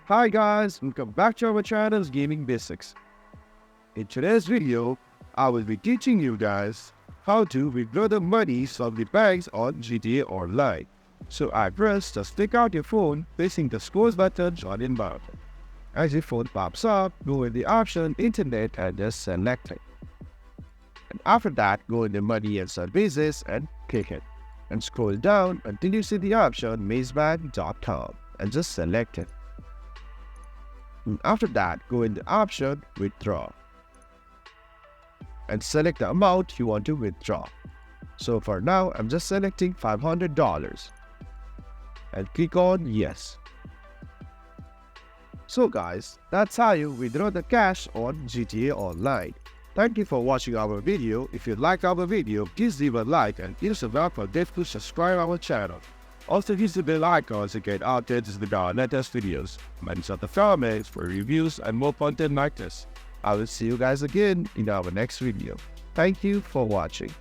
Hi guys, welcome back to our channel's Gaming Basics. In today's video, I will be teaching you guys how to withdraw the money from the banks on GTA Online. So at first, just take out your phone facing the scores button on in bottom. As your phone pops up, go in the option Internet and just select it. And after that, go in the Money and Services and click it. And scroll down until you see the option mazebank.com and just select it. And after that, go in the option Withdraw and select the amount you want to withdraw. So for now, I'm just selecting $500 and click on Yes. So guys, that's how you withdraw the cash on GTA Online. Thank you for watching our video. If you like our video, please leave a like and please don't forget to subscribe our channel. Also use the bell icon to get updates with our latest videos. Mention the comments for reviews and more content like this. I will see you guys again in our next video. Thank you for watching.